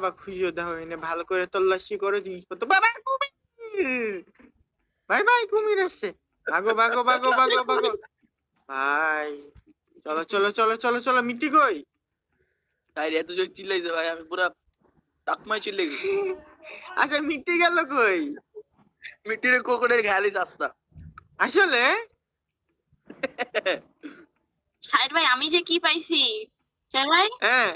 বাবা খুঁজে দাও এনে ভালো করে তল্লাশি করো জিনিসপত্র। বাবা কুমির, ভাই ভাই কুমির আসছে, ভাগো ভাগো ভাগো ভাগো ভাগো ভাই। চলো চলো চলো চলো চলো, মিটি কই? তাই এত জোর চিল্লাইছে ভাই, আমি পুরা টাকমাই চিল্লে গেছি। আচ্ছা মিটি গেল কই? মিটিরে কোকড়ের ঘালি রাস্তা। আসলে শাহিদ ভাই আমি যে কি পাইছি, শাহিদ ভাই হ্যাঁ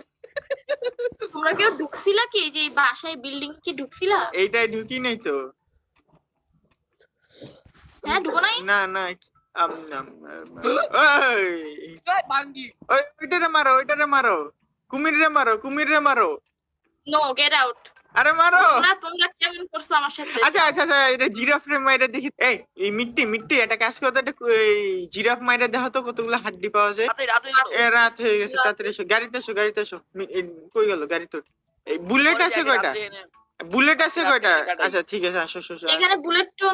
তোমরা কেউ ঢুকছিলা কি যে এই বাসায় বিল্ডিং কি ঢুকছিলা? এইটাই ঢুকি নাই তো। হ্যাঁ ঢুকো নাই? না না বাঙ্গি ওইটারে মারো, ওইটারে মারো, কুমিরে মারো, কুমিরে মারো। No get out. আরে মারো। তোমরা কেমন করছো আমার সাথে? আচ্ছা আচ্ছা আচ্ছা, এটা জিরাফ রে মাইরা দেখি। এই মিট্টি মিট্টি একটা কাজ করতো, একটা জিরাফ মাইরা দেখো তো কতগুলো হাড্ডি পাওয়া যায়। রাত হয়ে গেছে, তাড়াতাড়ি এসো, গাড়িতে এসো, গাড়িতে এসো। কই গেল গাড়ি? তো এই বুলেট আছে কয়টা? বুলেট আছে কয়টা? আচ্ছা ঠিক আছে, আসো আসো আসো। এখানে বুলেট তো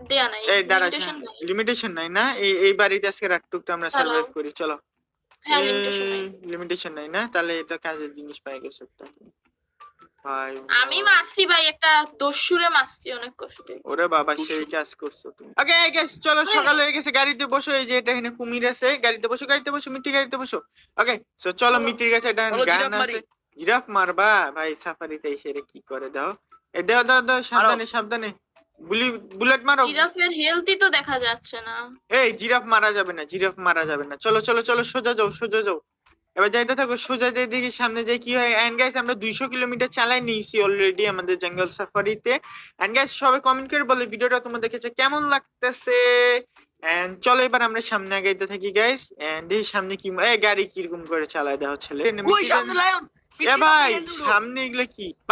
দেয়া নাই, এই দাঁড়া, লিমিটেশন নাই। লিমিটেশন নাই না? এই বাড়িতে আজকে রাতটুকটা আমরা সার্ভাইভ করি, চলো। হ্যাঁ লিমিটেশন নাই। লিমিটেশন নাই না? তাহলে এটা কাজের জিনিস পাই গেছে একটা। ভাই আমি মারছি ভাই, একটা দস্যুরে মারছি অনেক কষ্টে। ওরে বাবা, সেই কাজ করছো তুমি। ওকে গাইস চলো, সকাল হয়ে গেছে, গাড়িতে বসো। এই যে এটা এখানে কুমির আছে, গাড়িতে বসো, গাড়িতে বসো, মিটি গাড়িতে বসো। ওকে সো চলো, মিটির কাছে একটা গান আছে। জিরাফ মারবা ভাই? সাফারিতে এসে রে কি করে দাও। এই দাও দাও দাও, সাবধানে সাবধানে, বুলেট মারো। জিরাফের হেলথই তো দেখা যাচ্ছে না। এই জিরাফ মারা যাবে না, জিরাফ মারা যাবে না। চলো চলো চলো, সোজা যাও সোজা যাও। এবার যাইতে থাকো সোজা, দিয়ে দেখি সামনে যাই কি হয়। এন্ড গাইস আমরা 200 কিলোমিটার চালাই নিয়েছি অলরেডি আমাদের জঙ্গল সাফারিতে। এন্ড গাইস সবাই কমেন্ট করে বলে ভিডিওটা তোমাদের কাছে কেমন লাগতেছে। এন্ড চলো এবার আমরা সামনে আগাইতে থাকি গাইস। এন্ড এই সামনে কি গাড়ি কিরকম করে চালায় দেওয়া ছেলে। ওই সামনে লায়ন। এ ভাই সামনে এগুলো কি?